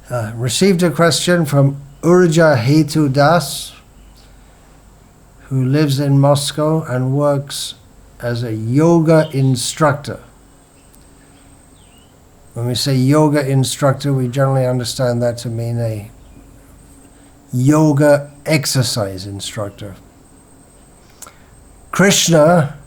Received a question from Urjahetu Das, who lives in Moscow and works as a yoga instructor. When we say yoga instructor, we generally understand that to mean a yoga exercise instructor. Krishna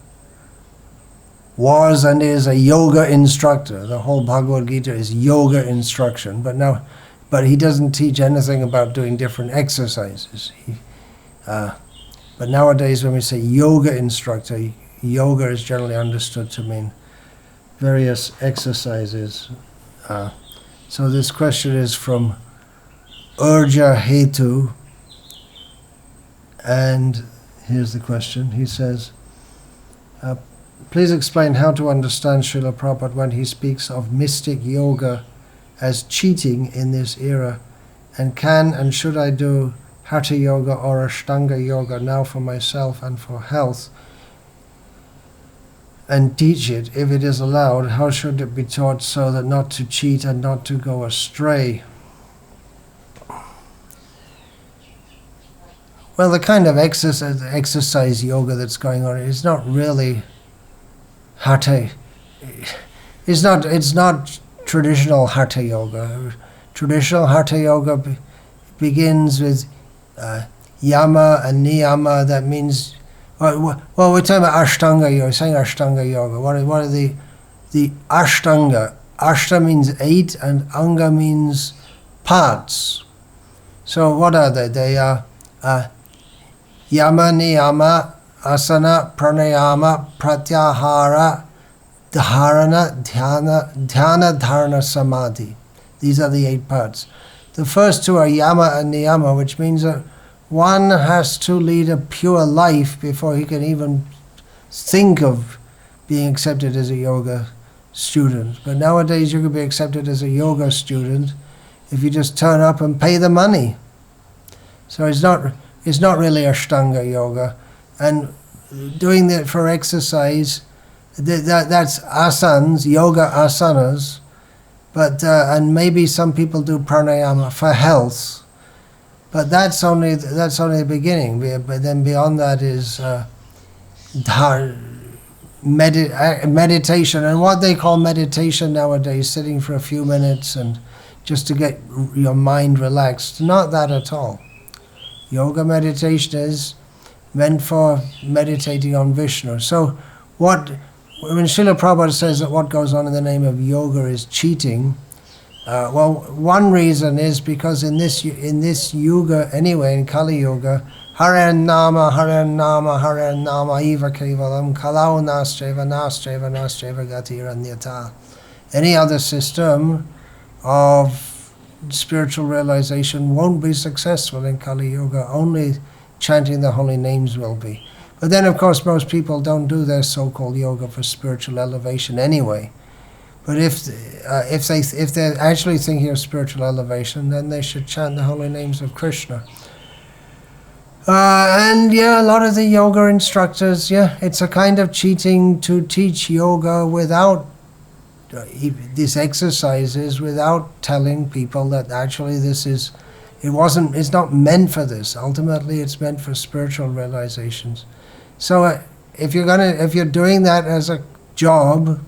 was and is a yoga instructor. The whole Bhagavad Gita is yoga instruction, but he doesn't teach anything about doing different exercises. But nowadays when we say yoga instructor, yoga is generally understood to mean various exercises. So this question is from Urjahetu, and here's the question. He says, please explain how to understand Srila Prabhupada when he speaks of mystic yoga as cheating in this era, and can and should I do Hatha Yoga or Astanga Yoga now for myself and for health, and teach it if it is allowed? How should it be taught so that not to cheat and not to go astray? Well, the kind of exercise yoga that's going on is not really Hatha. It's not traditional Hatha Yoga. Traditional Hatha Yoga begins with yama and niyama. That means, well, we're talking about Astanga Yoga. We're saying Astanga Yoga. What are the Ashtanga? Ashta means 8 and Anga means parts. So what are they? They are yama, niyama, asana, pranayama, pratyahara, dharana, dhyana, dharana, samadhi. These are the 8 parts. The first 2 are yama and niyama, which means that one has to lead a pure life before he can even think of being accepted as a yoga student. But nowadays you can be accepted as a yoga student if you just turn up and pay the money. So it's not really Ashtanga Yoga. And doing that for exercise, that's asanas, yoga asanas, but and maybe some people do pranayama for health, but that's only the beginning. But then beyond that is meditation, and what they call meditation nowadays, sitting for a few minutes and just to get your mind relaxed. Not that at all. Yoga meditation is meant for meditating on Vishnu. So when Srila Prabhupada says that what goes on in the name of yoga is cheating, well, one reason is because in this yuga anyway, in Kali Yuga, Hare Nama, Hare Nama, Hare Nama, Eva Kevalam, Kalau Nastreva, Nastreva, Nastreva Gatiranyata. Any other system of spiritual realization won't be successful in Kali Yuga. Only chanting the holy names will be. But then, of course, most people don't do their so-called yoga for spiritual elevation anyway. But if they're actually thinking of spiritual elevation, then they should chant the holy names of Krishna. And yeah, a lot of the yoga instructors, it's a kind of cheating to teach yoga without these exercises, without telling people that actually it's not meant for this. Ultimately, it's meant for spiritual realizations. So if you're doing that as a job,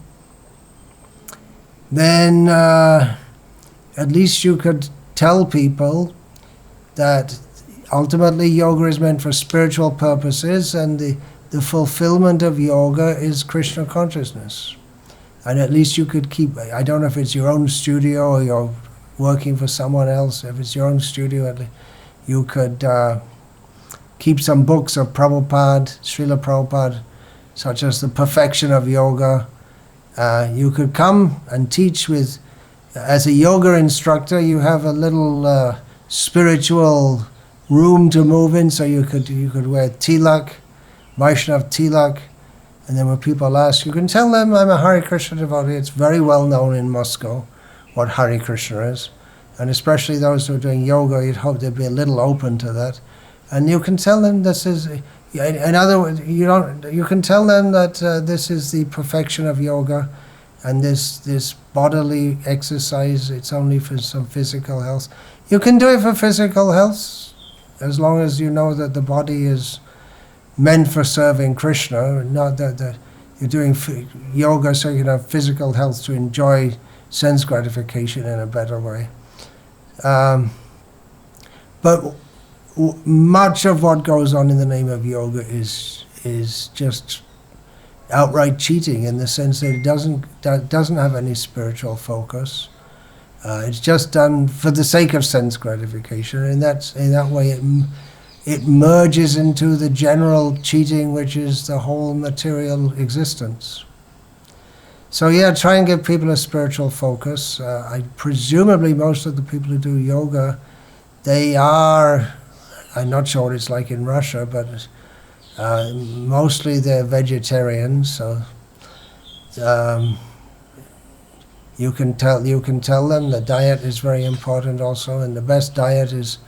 then at least you could tell people that ultimately yoga is meant for spiritual purposes, and the fulfillment of yoga is Krishna consciousness. And at least you could keep, I don't know if it's your own studio or you're working for someone else. If it's your own studio, you could keep some books of Prabhupada, Srila Prabhupada, such as The Perfection of Yoga. You could come and teach with, as a yoga instructor, you have a little spiritual room to move in, so you could wear tilak, Vaishnav tilak, and then when people ask, you can tell them, I'm a Hare Krishna devotee. It's very well known in Moscow what Hare Krishna is. And especially those who are doing yoga, you'd hope they'd be a little open to that. And you can tell them this is, in other words, you can tell them that this is the perfection of yoga, and this bodily exercise, it's only for some physical health. You can do it for physical health, as long as you know that the body is meant for serving Krishna, not that you're doing yoga so you can have physical health to enjoy sense gratification in a better way. But much of what goes on in the name of yoga is just outright cheating, in the sense that it doesn't have any spiritual focus. It's just done for the sake of sense gratification, and in that way it merges into the general cheating, which is the whole material existence. So yeah, try and give people a spiritual focus. Presumably most of the people who do yoga, I'm not sure what it's like in Russia, but mostly they're vegetarians, so you can tell them the diet is very important also, and the best diet is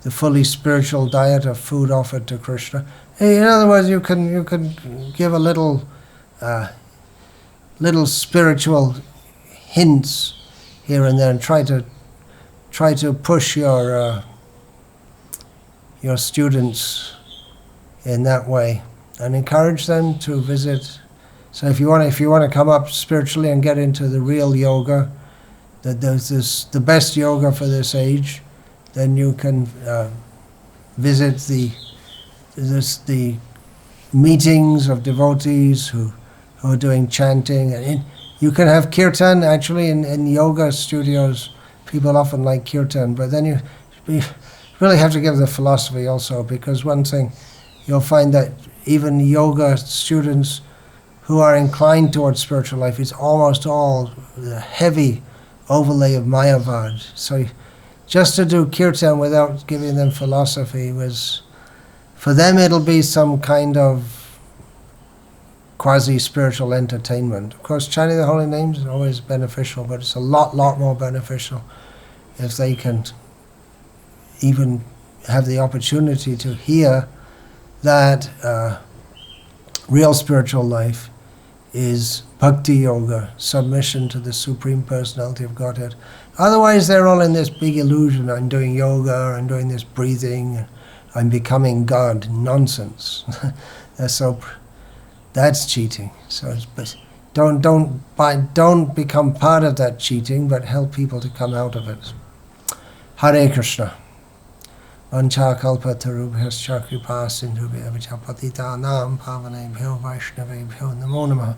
the fully spiritual diet of food offered to Krishna. In other words, you can give a little spiritual hints here and there, and try to push your students in that way, and encourage them to visit. So if you want to come up spiritually and get into the real yoga, that there's the best yoga for this age, then you can visit the meetings of devotees who are doing chanting, and you can have kirtan. Actually, in yoga studios, people often like kirtan, but then you really have to give the philosophy also, because one thing you'll find that even yoga students who are inclined towards spiritual life, it's almost all the heavy overlay of Mayavad. So just to do kirtan without giving them philosophy for them it'll be some kind of quasi-spiritual entertainment. Of course, chanting the holy names is always beneficial, but it's a lot more beneficial if they can even have the opportunity to hear that real spiritual life is Bhakti Yoga, submission to the Supreme Personality of Godhead. Otherwise, they're all in this big illusion. I'm doing yoga, I'm doing this breathing, I'm becoming God. Nonsense. That's cheating. So, but don't become part of that cheating, but help people to come out of it. Hare Krishna. Vancha kalpa tarubhyascha kripa sindhubhya vichapatitanam pavanebhyo vaishnavebhyo namo namaha.